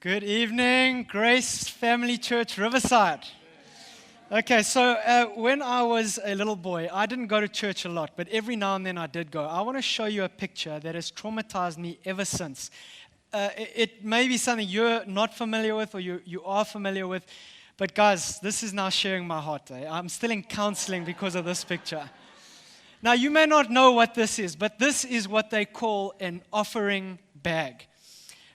Good evening, Grace Family Church, Riverside. Okay, so when I was a little boy, I didn't go to church a lot, but every now and then I did go. I want to show you a picture that has traumatized me ever since. It may be something you're not familiar with or you are familiar with, but guys, this is now sharing my heart. I'm still in counseling because of this picture. Now, you may not know what this is, but this is what they call an offering bag.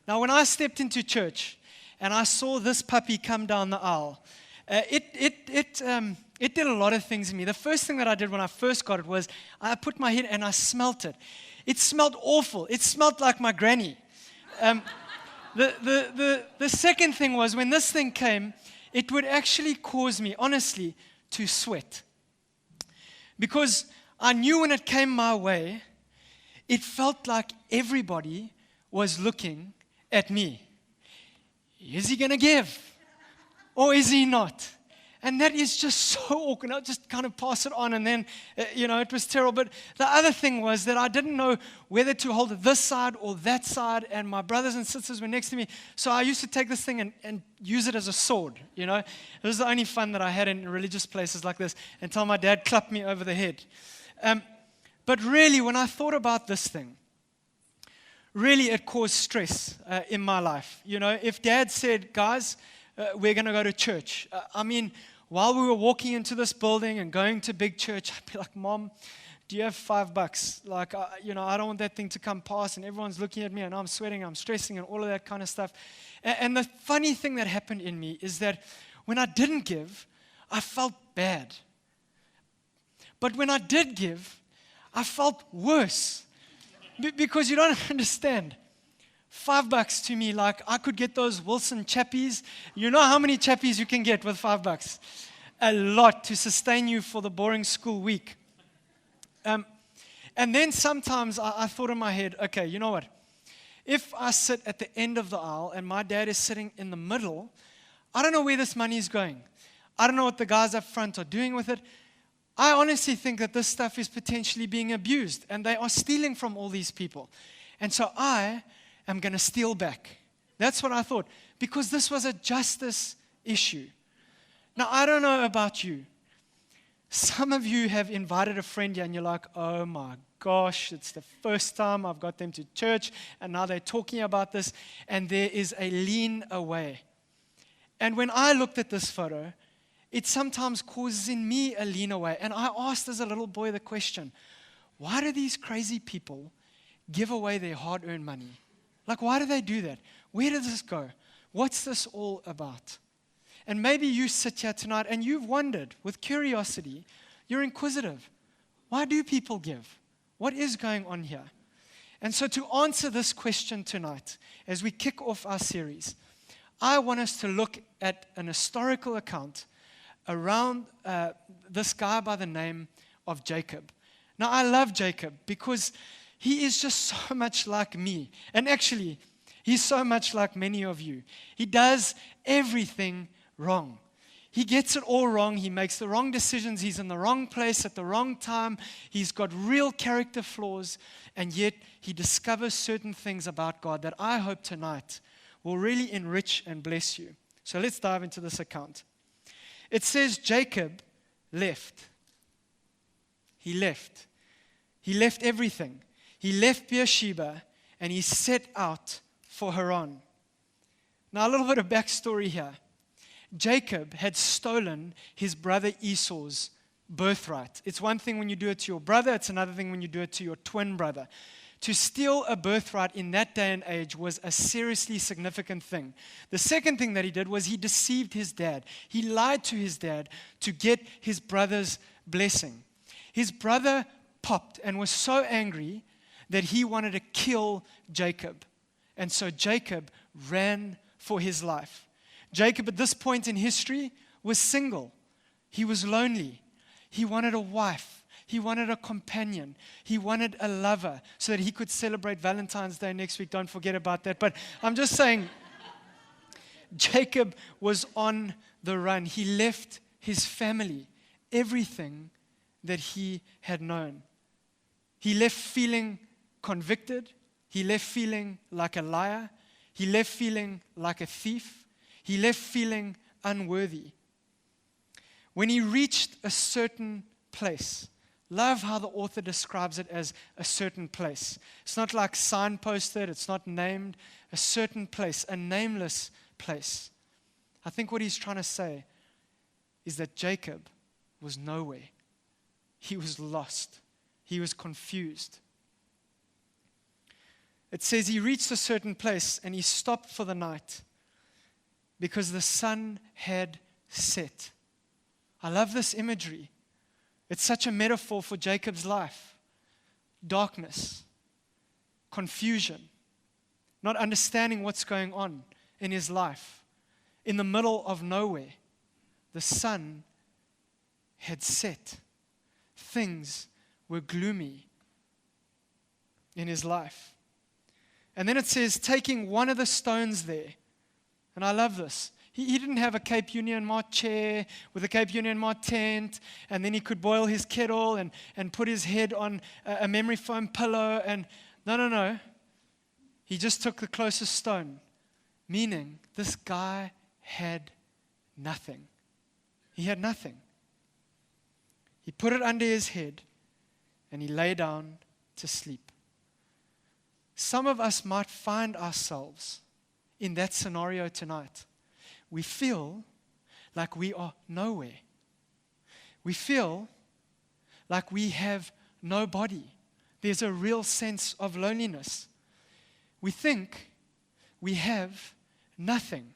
Now, when I stepped into church and I saw this puppy come down the aisle, it did a lot of things in me. The first thing that I did when I first got it was I put my head and I smelt it. It smelled awful. It smelled like my granny. The second thing was when this thing came, it would actually cause me, honestly, to sweat. Because I knew when it came my way, it felt like everybody was looking at me. Is he going to give? Or is he not? And that is just so awkward. I'll just kind of pass it on and then, it was terrible. But the other thing was that I didn't know whether to hold it this side or that side, and my brothers and sisters were next to me. So I used to take this thing and use it as a sword, It was the only fun that I had in religious places like this until my dad clapped me over the head. But really, when I thought about this thing, really it caused stress in my life. If Dad said, guys, we're going to go to church. While we were walking into this building and going to big church, I'd be like, Mom, do you have $5? Like, I don't want that thing to come past and everyone's looking at me and I'm sweating, I'm stressing and all of that kind of stuff. And the funny thing that happened in me is that when I didn't give, I felt bad. But when I did give, I felt worse. Because you don't understand. $5 to me, like I could get those Wilson chappies. You know how many chappies you can get with $5? A lot to sustain you for the boring school week. And then sometimes I thought in my head, okay, you know what? If I sit at the end of the aisle and my dad is sitting in the middle, I don't know where this money is going. I don't know what the guys up front are doing with it. I honestly think that this stuff is potentially being abused and they are stealing from all these people. And so I am going to steal back. That's what I thought, because this was a justice issue. Now, I don't know about you. Some of you have invited a friend here and you're like, oh my gosh, it's the first time I've got them to church and now they're talking about this, and there is a lean away. And when I looked at this photo, it sometimes causes in me a lean away. And I asked as a little boy the question, why do these crazy people give away their hard-earned money? Like, why do they do that? Where does this go? What's this all about? And maybe you sit here tonight and you've wondered with curiosity, you're inquisitive. Why do people give? What is going on here? And so to answer this question tonight, as we kick off our series, I want us to look at an historical account around this guy by the name of Jacob. Now, I love Jacob because he is just so much like me. And actually, he's so much like many of you. He does everything wrong. He gets it all wrong. He makes the wrong decisions. He's in the wrong place at the wrong time. He's got real character flaws. And yet, he discovers certain things about God that I hope tonight will really enrich and bless you. So let's dive into this account. It says Jacob left. He left. He left everything. He left Beersheba and he set out for Haran. Now, a little bit of backstory here. Jacob had stolen his brother Esau's birthright. It's one thing when you do it to your brother, it's another thing when you do it to your twin brother. To steal a birthright in that day and age was a seriously significant thing. The second thing that he did was he deceived his dad. He lied to his dad to get his brother's blessing. His brother popped and was so angry that he wanted to kill Jacob. And so Jacob ran for his life. Jacob at this point in history was single. He was lonely. He wanted a wife. He wanted a companion. He wanted a lover so that he could celebrate Valentine's Day next week. Don't forget about that. But I'm just saying, Jacob was on the run. He left his family, everything that he had known. He left feeling convicted. He left feeling like a liar. He left feeling like a thief. He left feeling unworthy. When he reached a certain place, love how the author describes it as a certain place. It's not like signposted, it's not named, a certain place, a nameless place. I think what he's trying to say is that Jacob was nowhere. He was lost. He was confused. It says he reached a certain place and he stopped for the night because the sun had set. I love this imagery. It's such a metaphor for Jacob's life. Darkness, confusion, not understanding what's going on in his life. In the middle of nowhere, the sun had set. Things were gloomy in his life. And then it says, taking one of the stones there, and I love this. He didn't have a Cape Union Mart chair with a Cape Union Mart tent, and then he could boil his kettle and put his head on a memory foam pillow. And no. He just took the closest stone, meaning this guy had nothing. He had nothing. He put it under his head, and he lay down to sleep. Some of us might find ourselves in that scenario tonight. We feel like we are nowhere. We feel like we have nobody. There's a real sense of loneliness. We think we have nothing.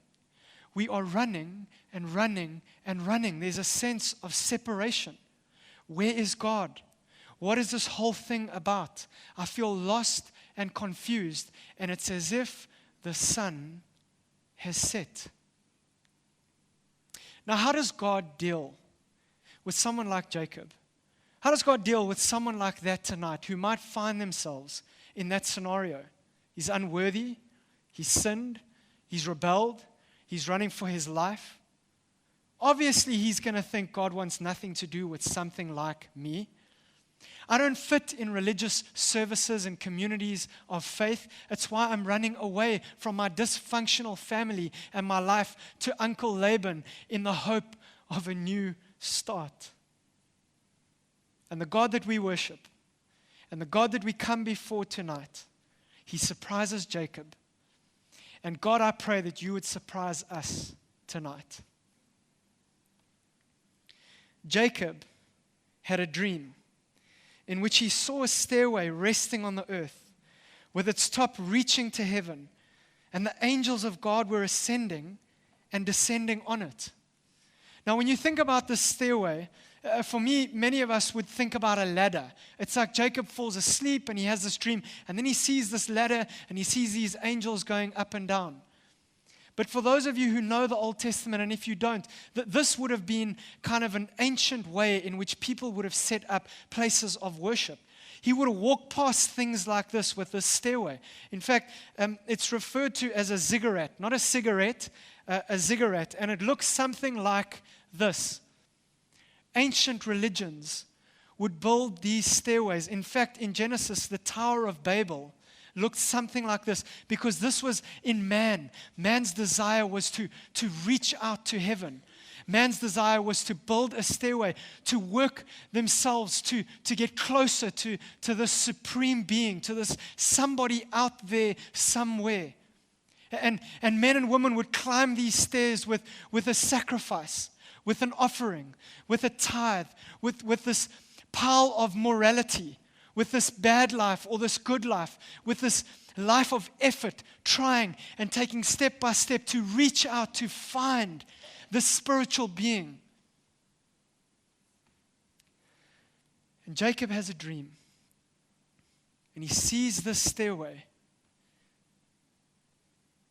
We are running and running and running. There's a sense of separation. Where is God? What is this whole thing about? I feel lost and confused, and it's as if the sun has set. Now, how does God deal with someone like Jacob? How does God deal with someone like that tonight who might find themselves in that scenario? He's unworthy, he's sinned, he's rebelled, he's running for his life. Obviously, he's going to think God wants nothing to do with something like me. I don't fit in religious services and communities of faith. It's why I'm running away from my dysfunctional family and my life to Uncle Laban in the hope of a new start. And the God that we worship and the God that we come before tonight, he surprises Jacob. And God, I pray that you would surprise us tonight. Jacob had a dream in which he saw a stairway resting on the earth, with its top reaching to heaven, and the angels of God were ascending and descending on it. Now, when you think about this stairway, for me, many of us would think about a ladder. It's like Jacob falls asleep and he has this dream, and then he sees this ladder and he sees these angels going up and down. But for those of you who know the Old Testament, and if you don't, this would have been kind of an ancient way in which people would have set up places of worship. He would have walked past things like this with this stairway. In fact, it's referred to as a ziggurat, not a cigarette, a ziggurat. And it looks something like this. Ancient religions would build these stairways. In fact, in Genesis, the Tower of Babel looked something like this, because this was in man. Man's desire was to reach out to heaven. Man's desire was to build a stairway, to work themselves to get closer to this supreme being, to this somebody out there somewhere. And men and women would climb these stairs with a sacrifice, with an offering, with a tithe, with this pile of morality, with this bad life or this good life, with this life of effort, trying and taking step by step to reach out to find the spiritual being. And Jacob has a dream, and he sees this stairway,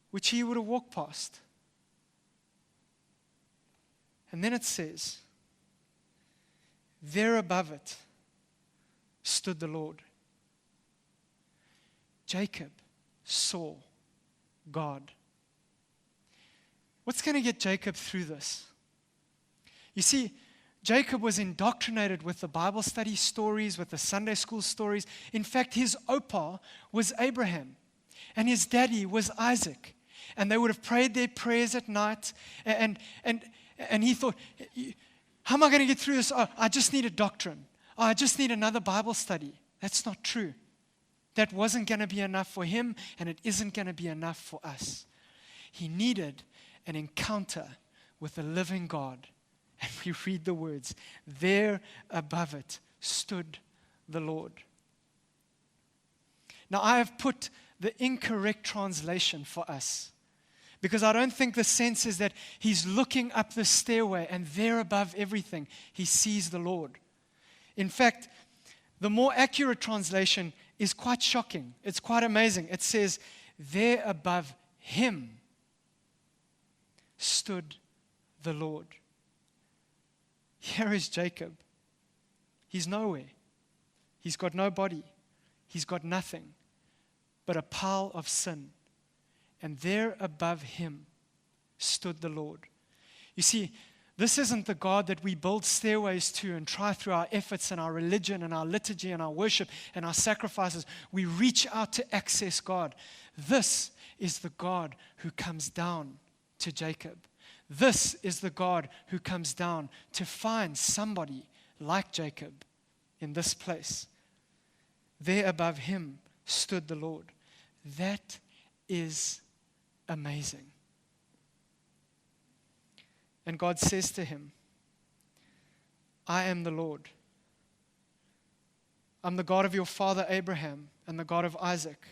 which he would have walked past. And then it says, there above it stood the Lord. Jacob saw God. What's going to get Jacob through this? You see, Jacob was indoctrinated with the Bible study stories, with the Sunday school stories. In fact, his opa was Abraham, and his daddy was Isaac. And they would have prayed their prayers at night. And he thought, how am I going to get through this? Oh, I just need a doctrine. Oh, I just need another Bible study. That's not true. That wasn't going to be enough for him, and it isn't going to be enough for us. He needed an encounter with the living God. And we read the words, there above it stood the Lord. Now, I have put the incorrect translation for us, because I don't think the sense is that he's looking up the stairway and there above everything, he sees the Lord. In fact, the more accurate translation is quite shocking. It's quite amazing. It says, there above him stood the Lord. Here is Jacob. He's nowhere. He's got no body. He's got nothing but a pile of sin. And there above him stood the Lord. You see, this isn't the God that we build stairways to and try through our efforts and our religion and our liturgy and our worship and our sacrifices. We reach out to access God. This is the God who comes down to Jacob. This is the God who comes down to find somebody like Jacob in this place. There above him stood the Lord. That is amazing. And God says to him, I am the Lord. I'm the God of your father Abraham and the God of Isaac.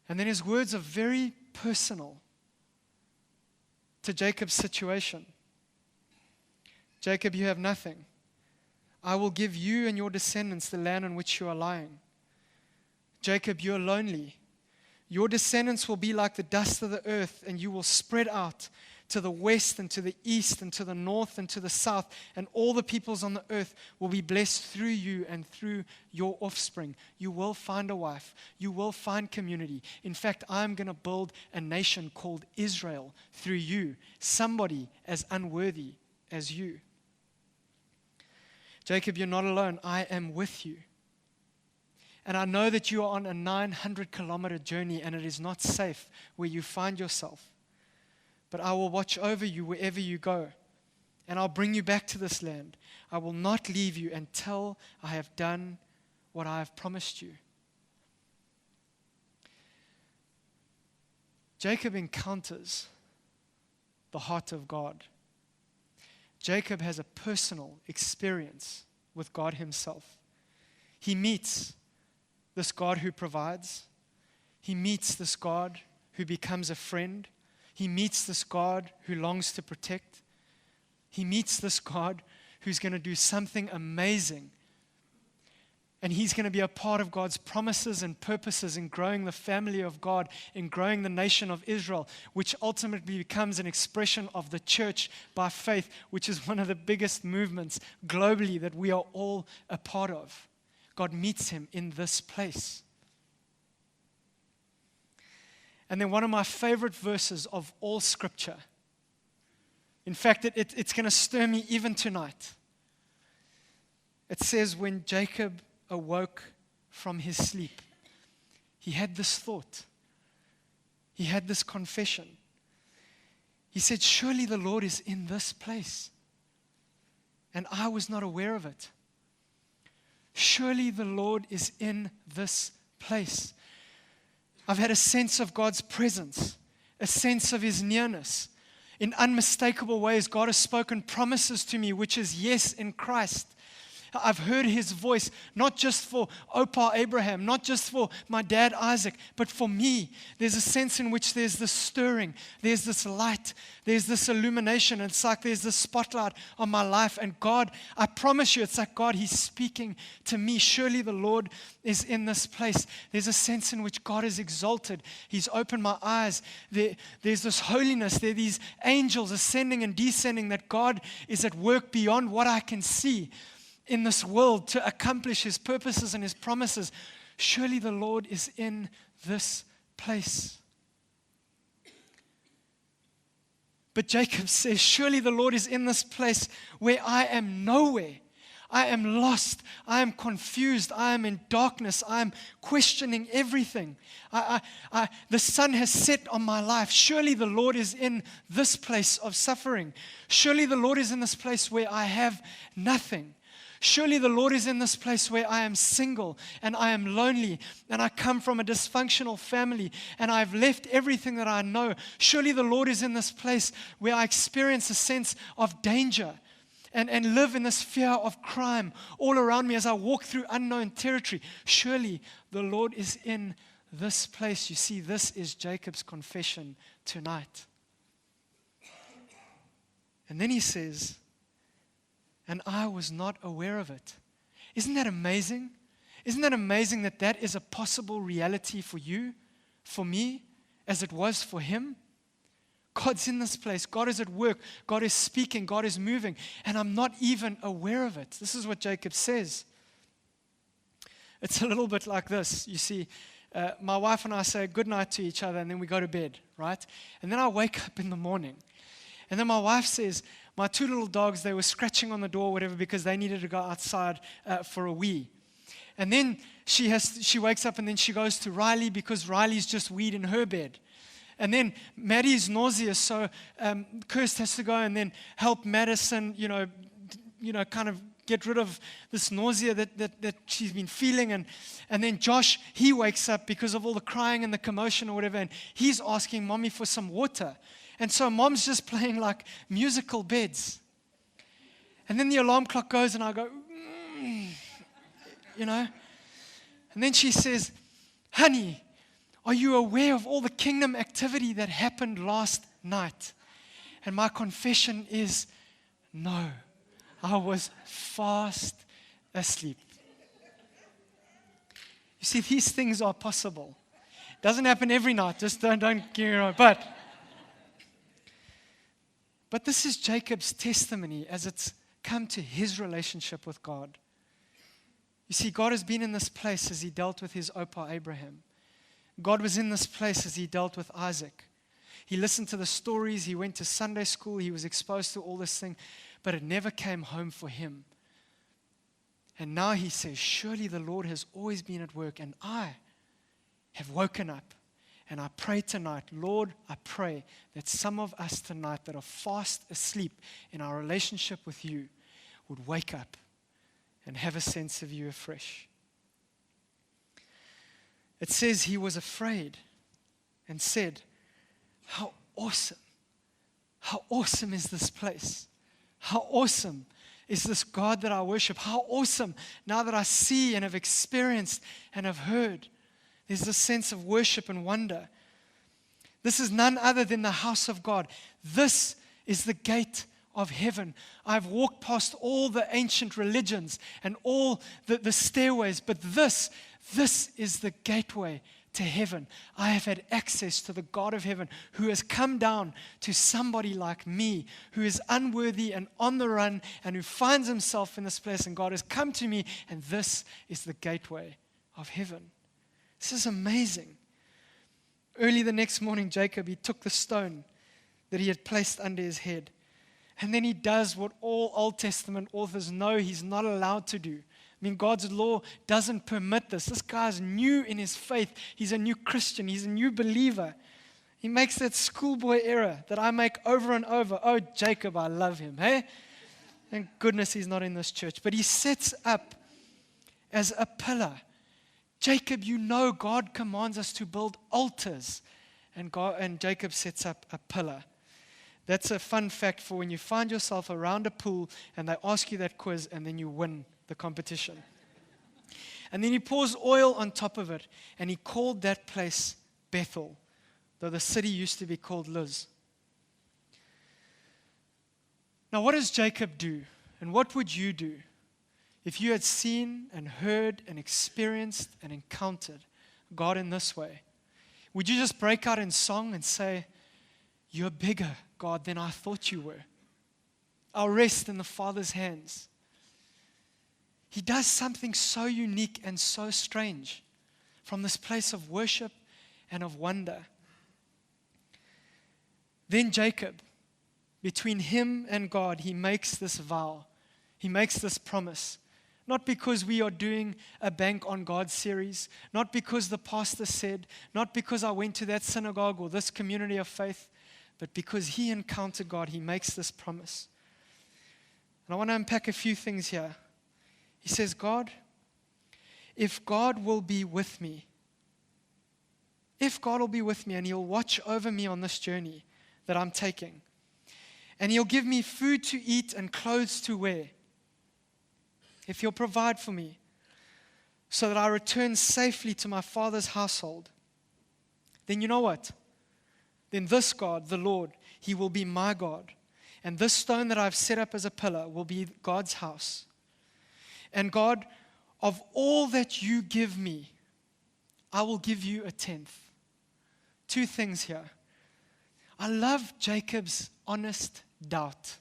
And then his words are very personal to Jacob's situation. Jacob, you have nothing. I will give you and your descendants the land on which you are lying. Jacob, you are lonely. Your descendants will be like the dust of the earth, and you will spread out to the west and to the east and to the north and to the south, and all the peoples on the earth will be blessed through you and through your offspring. You will find a wife. You will find community. In fact, I'm going to build a nation called Israel through you, somebody as unworthy as you. Jacob, you're not alone. I am with you. And I know that you are on a 900-kilometer journey, and it is not safe where you find yourself. But I will watch over you wherever you go, and I'll bring you back to this land. I will not leave you until I have done what I have promised you. Jacob encounters the heart of God. Jacob has a personal experience with God himself. He meets this God who provides. He meets this God who becomes a friend. He meets this God who longs to protect. He meets this God who's going to do something amazing. And he's going to be a part of God's promises and purposes in growing the family of God, in growing the nation of Israel, which ultimately becomes an expression of the church by faith, which is one of the biggest movements globally that we are all a part of. God meets him in this place. And then one of my favorite verses of all Scripture. In fact, it's going to stir me even tonight. It says, when Jacob awoke from his sleep, he had this thought. He had this confession. He said, surely the Lord is in this place. And I was not aware of it. Surely the Lord is in this place. I've had a sense of God's presence, a sense of his nearness. In unmistakable ways, God has spoken promises to me, which is yes in Christ. I've heard his voice, not just for Opa Abraham, not just for my dad Isaac, but for me. There's a sense in which there's this stirring, there's this light, there's this illumination. It's like there's this spotlight on my life. And God, I promise you, it's like God, he's speaking to me. Surely the Lord is in this place. There's a sense in which God is exalted. He's opened my eyes. There's this holiness. There are these angels ascending and descending, that God is at work beyond what I can see in this world to accomplish his purposes and his promises. Surely the Lord is in this place. But Jacob says, surely the Lord is in this place where I am nowhere. I am lost. I am confused. I am in darkness. I am questioning everything. The sun has set on my life. Surely the Lord is in this place of suffering. Surely the Lord is in this place where I have nothing. Surely the Lord is in this place where I am single and I am lonely and I come from a dysfunctional family and I've left everything that I know. Surely the Lord is in this place where I experience a sense of danger and live in this fear of crime all around me as I walk through unknown territory. Surely the Lord is in this place. You see, this is Jacob's confession tonight. And then he says, and I was not aware of it. Isn't that amazing? Isn't that amazing that that is a possible reality for you, for me, as it was for him? God's in this place. God is at work. God is speaking. God is moving. And I'm not even aware of it. This is what Jacob says. It's a little bit like this. You see, my wife and I say good night to each other and then we go to bed, right? And then I wake up in the morning. And then my wife says, my two little dogs, they were scratching on the door or whatever because they needed to go outside for a wee. And then she wakes up and then she goes to Riley because Riley's just weed in her bed. And then Maddie's nauseous, so Kirst has to go and then help Madison, kind of get rid of this nausea that she's been feeling. And then Josh, he wakes up because of all the crying and the commotion or whatever, and he's asking Mommy for some water. And so Mom's just playing like musical beds. And then the alarm clock goes and I go, And then she says, honey, are you aware of all the kingdom activity that happened last night? And my confession is, no, I was fast asleep. You see, these things are possible. It doesn't happen every night, just don't get me wrong. But this is Jacob's testimony as it's come to his relationship with God. You see, God has been in this place as he dealt with his Opa Abraham. God was in this place as he dealt with Isaac. He listened to the stories, he went to Sunday school, he was exposed to all this thing, but it never came home for him. And now he says, surely the Lord has always been at work, and I have woken up. And I pray tonight, Lord, I pray that some of us tonight that are fast asleep in our relationship with you would wake up and have a sense of you afresh. It says he was afraid and said, how awesome is this place? How awesome is this God that I worship? How awesome now that I see and have experienced and have heard. There's this sense of worship and wonder. This is none other than the house of God. This is the gate of heaven. I've walked past all the ancient religions and all the stairways, but this is the gateway to heaven. I have had access to the God of heaven who has come down to somebody like me who is unworthy and on the run and who finds himself in this place, and God has come to me, and this is the gateway of heaven. This is amazing. Early the next morning, Jacob, he took the stone that he had placed under his head. And then he does what all Old Testament authors know he's not allowed to do. I mean, God's law doesn't permit this. This guy's new in his faith. He's a new Christian. He's a new believer. He makes that schoolboy error that I make over and over. Oh, Jacob, I love him. Hey? Thank goodness he's not in this church. But he sets up as a pillar. Jacob, you know God commands us to build altars. And Jacob sets up a pillar. That's a fun fact for when you find yourself around a pool and they ask you that quiz and then you win the competition. And then he pours oil on top of it, and he called that place Bethel, though the city used to be called Luz. Now, what does Jacob do? And what would you do if you had seen and heard and experienced and encountered God in this way? Would you just break out in song and say, you're bigger, God, than I thought you were? I'll rest in the Father's hands. He does something so unique and so strange from this place of worship and of wonder. Then Jacob, between him and God, he makes this vow. He makes this promise. Not because we are doing a Bank on God series, not because the pastor said, not because I went to that synagogue or this community of faith, but because he encountered God, he makes this promise. And I want to unpack a few things here. He says, God, if God will be with me, if God will be with me and he'll watch over me on this journey that I'm taking, and he'll give me food to eat and clothes to wear, if he'll provide for me so that I return safely to my Father's household, then you know what? Then this God, the Lord, he will be my God. And this stone that I've set up as a pillar will be God's house. And God, of all that you give me, I will give you a tenth. Two things here. I love Jacob's honest doubt.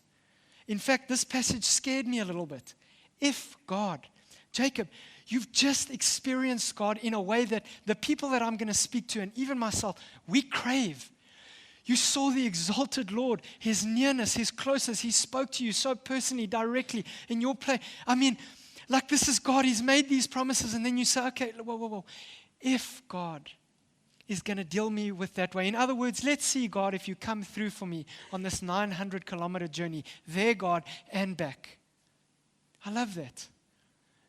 In fact, this passage scared me a little bit. If God, Jacob, you've just experienced God in a way that the people that I'm going to speak to, and even myself, we crave. You saw the exalted Lord, his nearness, his closeness. He spoke to you so personally, directly in your play. I mean, like this is God. He's made these promises. And then you say, okay, whoa. If God is going to deal me with that way. In other words, let's see, God, if you come through for me on this 900-kilometer journey, there, God, and back. I love that.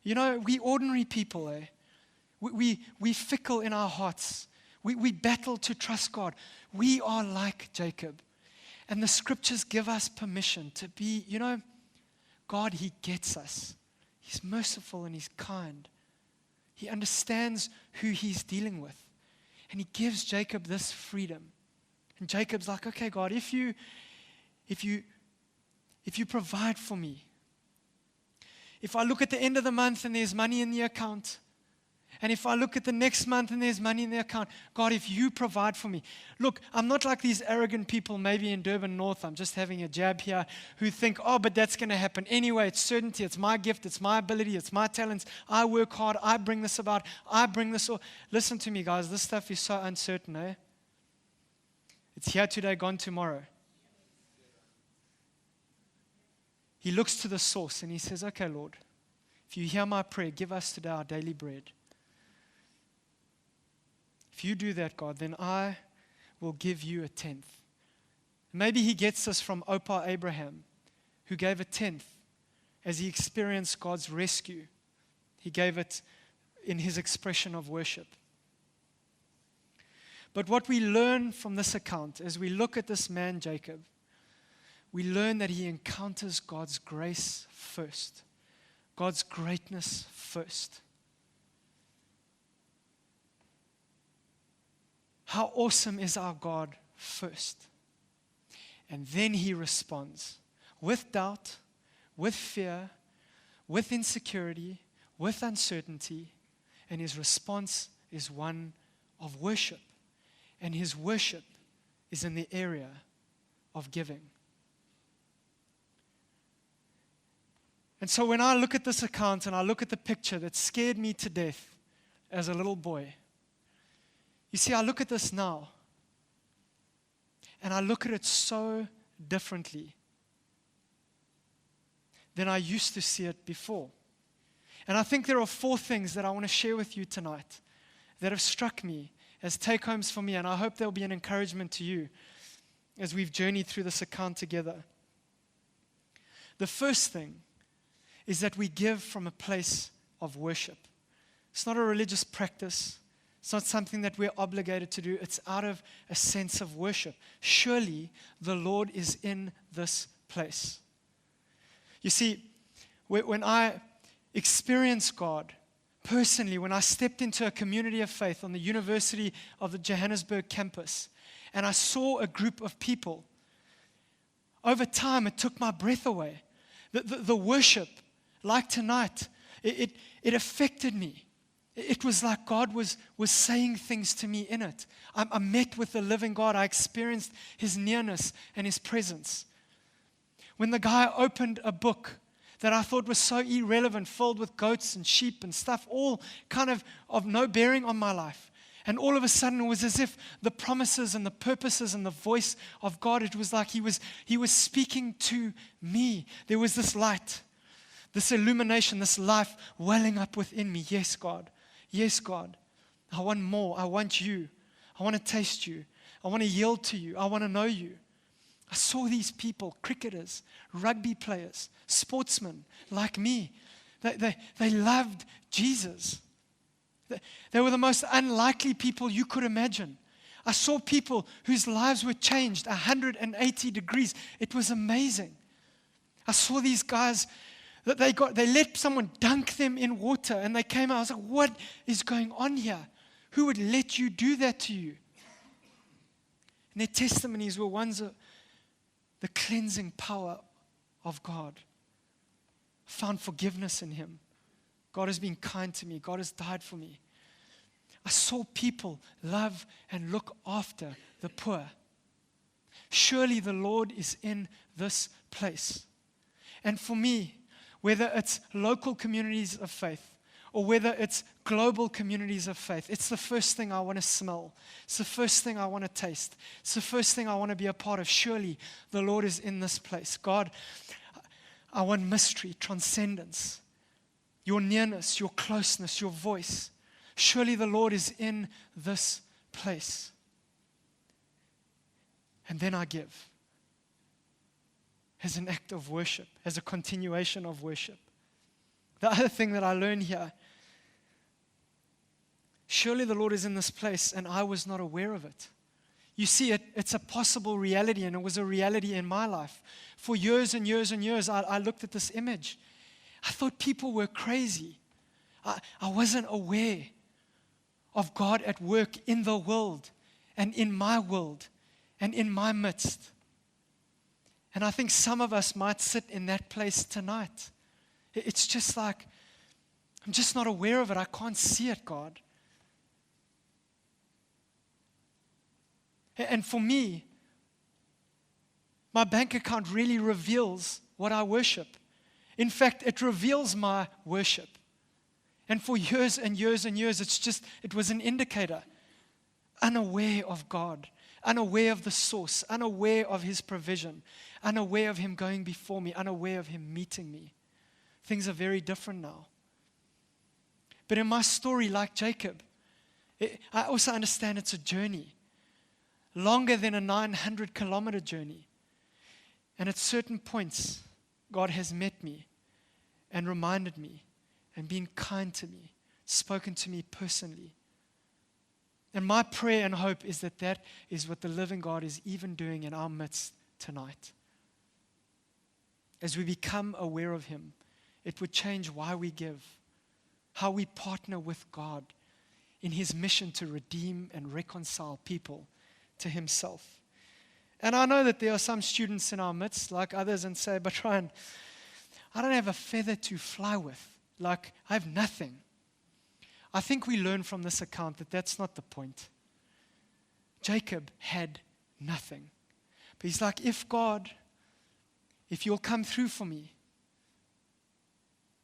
You know, we ordinary people, eh? We fickle in our hearts. We battle to trust God. We are like Jacob. And the scriptures give us permission to be, you know, God, he gets us. He's merciful and he's kind. He understands who he's dealing with. And he gives Jacob this freedom. And Jacob's like, okay, God, if you provide for me, if I look at the end of the month and there's money in the account, and if I look at the next month and there's money in the account, God, if you provide for me. Look, I'm not like these arrogant people maybe in Durban North, I'm just having a jab here, who think, oh, but that's going to happen anyway. It's certainty, it's my gift, it's my ability, it's my talents. I work hard, I bring this about, I bring this. Listen to me, guys, this stuff is so uncertain, eh? It's here today, gone tomorrow. He looks to the source and he says, okay, Lord, if you hear my prayer, give us today our daily bread. If you do that, God, then I will give you a tenth. Maybe he gets this from Opa Abraham, who gave a tenth as he experienced God's rescue. He gave it in his expression of worship. But what we learn from this account, as we look at this man, Jacob, we learn that he encounters God's grace first, God's greatness first. How awesome is our God first? And then he responds with doubt, with fear, with insecurity, with uncertainty, and his response is one of worship. And his worship is in the area of giving. And so when I look at this account and I look at the picture that scared me to death as a little boy, you see, I look at this now, and I look at it so differently than I used to see it before. And I think there are 4 things that I want to share with you tonight that have struck me as take-homes for me, and I hope they'll be an encouragement to you as we've journeyed through this account together. The first thing is that we give from a place of worship. It's not a religious practice. It's not something that we're obligated to do. It's out of a sense of worship. Surely the Lord is in this place. You see, when I experienced God personally, when I stepped into a community of faith on the University of the Johannesburg campus, and I saw a group of people, over time it took my breath away. The worship, like tonight, it affected me. It was like God was saying things to me in it. I met with the living God. I experienced his nearness and his presence. When the guy opened a book that I thought was so irrelevant, filled with goats and sheep and stuff, all kind of no bearing on my life. And all of a sudden it was as if the promises and the purposes and the voice of God, it was like he was speaking to me. There was this light. This illumination, this life welling up within me. Yes, God. Yes, God. I want more. I want you. I want to taste you. I want to yield to you. I want to know you. I saw these people, cricketers, rugby players, sportsmen like me. They loved Jesus. They were the most unlikely people you could imagine. I saw people whose lives were changed 180 degrees. It was amazing. I saw these guys that they let someone dunk them in water and they came out. I was like, what is going on here? Who would let you do that to you? And their testimonies were ones of the cleansing power of God. I found forgiveness in Him. God has been kind to me. God has died for me. I saw people love and look after the poor. Surely the Lord is in this place. And for me, whether it's local communities of faith or whether it's global communities of faith, it's the first thing I want to smell. It's the first thing I want to taste. It's the first thing I want to be a part of. Surely the Lord is in this place. God, I want mystery, transcendence, your nearness, your closeness, your voice. Surely the Lord is in this place. And then I give as an act of worship, as a continuation of worship. The other thing that I learned here, surely the Lord is in this place and I was not aware of it. You see, it's a possible reality, and it was a reality in my life. For years and years and years, I looked at this image. I thought people were crazy. I wasn't aware of God at work in the world and in my world and in my midst. And I think some of us might sit in that place tonight. It's just like, I'm just not aware of it. I can't see it, God. And for me, my bank account really reveals what I worship. In fact, it reveals my worship. And for years and years and years, it was an indicator. Unaware of God, unaware of the source, unaware of His provision, unaware of Him going before me, unaware of Him meeting me. Things are very different now. But in my story, like Jacob, I also understand it's a journey. Longer than a 900-kilometer journey. And at certain points, God has met me and reminded me and been kind to me, spoken to me personally. And my prayer and hope is that that is what the living God is even doing in our midst tonight. As we become aware of Him, it would change why we give, how we partner with God in His mission to redeem and reconcile people to Himself. And I know that there are some students in our midst, like others, and say, but Ryan, I don't have a feather to fly with. Like, I have nothing. I think we learn from this account that that's not the point. Jacob had nothing. But he's like, if you'll come through for me,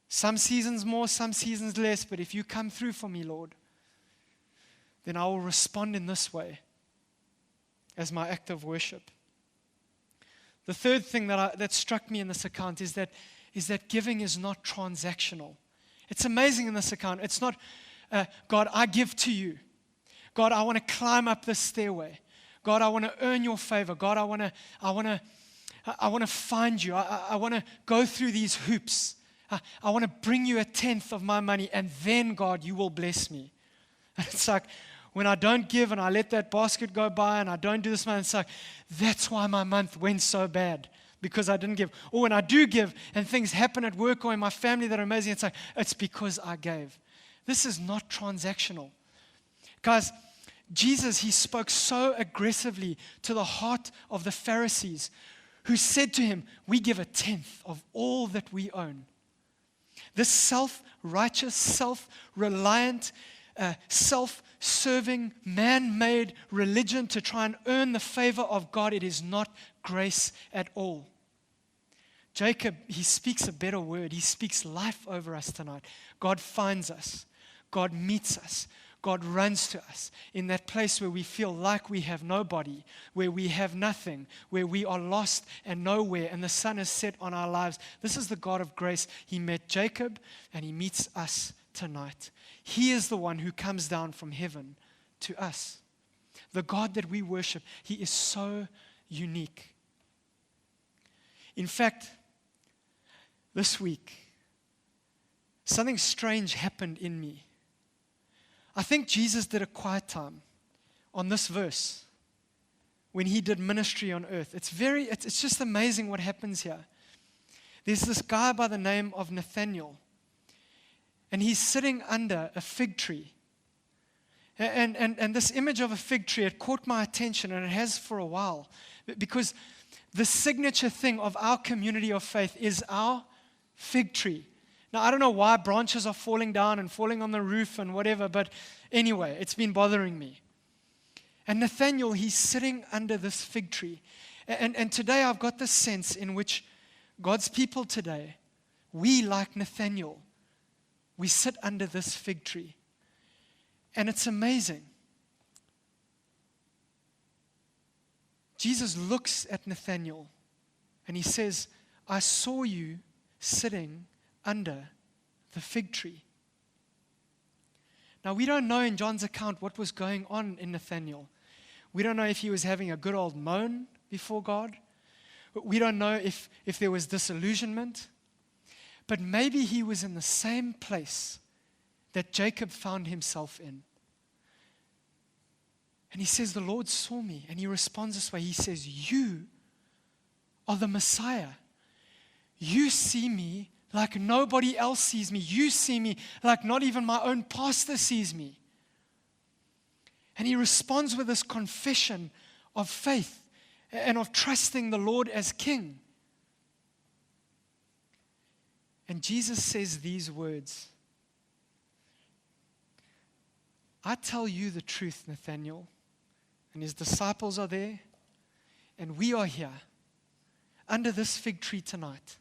some seasons more, some seasons less, but if you come through for me, Lord, then I will respond in this way as my act of worship. The third thing that struck me in this account is that giving is not transactional. It's amazing in this account. It's not, God, I give to you. God, I want to climb up this stairway. God, I want to earn your favor. God, I want to find you. I want to go through these hoops. I want to bring you 1/10 of my money, and then, God, you will bless me. And it's like, when I don't give and I let that basket go by and I don't do this month, it's like, that's why my month went so bad, because I didn't give. Or when I do give and things happen at work or in my family that are amazing, it's like, it's because I gave. This is not transactional. Guys, Jesus, He spoke so aggressively to the heart of the Pharisees who said to Him, we give 1/10 of all that we own. This self-righteous, self-reliant, self-serving, man-made religion to try and earn the favor of God, it is not grace at all. Jacob, he speaks a better word. He speaks life over us tonight. God finds us. God meets us. God runs to us in that place where we feel like we have nobody, where we have nothing, where we are lost and nowhere, and the sun is set on our lives. This is the God of grace. He met Jacob, and He meets us tonight. He is the one who comes down from heaven to us. The God that we worship, He is so unique. In fact, this week, something strange happened in me. I think Jesus did a quiet time on this verse when He did ministry on earth. It's just amazing what happens here. There's this guy by the name of Nathaniel, and he's sitting under a fig tree. And this image of a fig tree, it caught my attention, and it has for a while, because the signature thing of our community of faith is our fig tree. Now, I don't know why branches are falling down and falling on the roof and whatever, but anyway, it's been bothering me. And Nathaniel, he's sitting under this fig tree. And today I've got this sense in which God's people today, we like Nathaniel, we sit under this fig tree. And it's amazing. Jesus looks at Nathaniel and He says, I saw you sitting under the fig tree. Now, we don't know in John's account what was going on in Nathaniel. We don't know if he was having a good old moan before God. We don't know if there was disillusionment. But maybe he was in the same place that Jacob found himself in. And he says, the Lord saw me. And he responds this way. He says, you are the Messiah. You see me like nobody else sees me. You see me like not even my own pastor sees me. And he responds with this confession of faith and of trusting the Lord as King. And Jesus says these words, I tell you the truth, Nathaniel. And his disciples are there, and we are here under this fig tree tonight.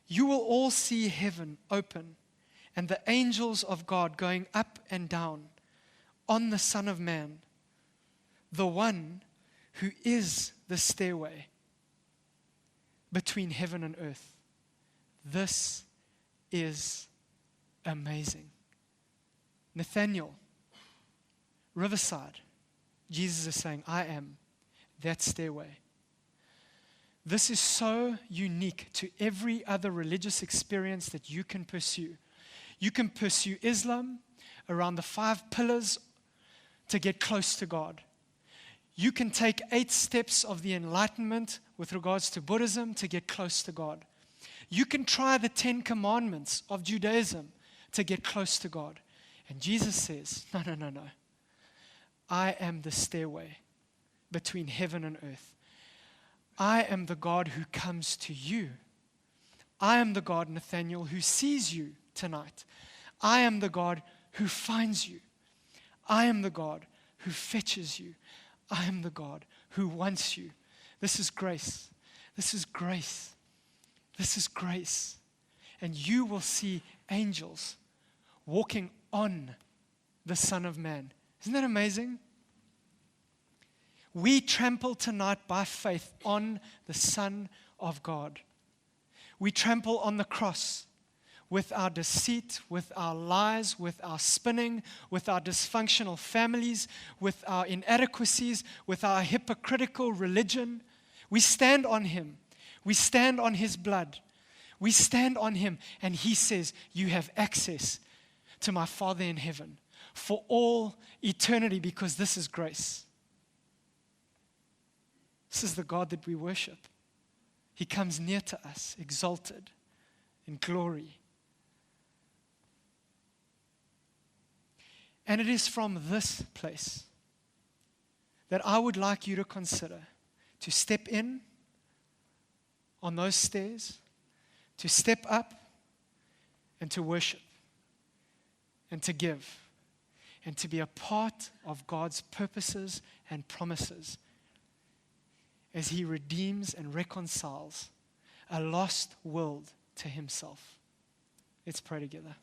You will all see heaven open and the angels of God going up and down on the Son of Man, the one who is the stairway between heaven and earth. This is amazing. Nathaniel, Riverside, Jesus is saying, I am that stairway. This is so unique to every other religious experience that you can pursue. You can pursue Islam around the 5 pillars to get close to God. You can take 8 steps of the Enlightenment with regards to Buddhism to get close to God. You can try the 10 commandments of Judaism to get close to God. And Jesus says, no. I am the stairway between heaven and earth. I am the God who comes to you. I am the God, Nathaniel, who sees you tonight. I am the God who finds you. I am the God who fetches you. I am the God who wants you. This is grace. This is grace. This is grace. And you will see angels walking on the Son of Man. Isn't that amazing? We trample tonight by faith on the Son of God. We trample on the cross with our deceit, with our lies, with our spinning, with our dysfunctional families, with our inadequacies, with our hypocritical religion. We stand on Him. We stand on His blood. We stand on Him, and He says, you have access to my Father in heaven for all eternity, because this is grace. This is the God that we worship. He comes near to us, exalted in glory. And it is from this place that I would like you to consider to step in on those stairs, to step up and to worship and to give and to be a part of God's purposes and promises as He redeems and reconciles a lost world to Himself. Let's pray together.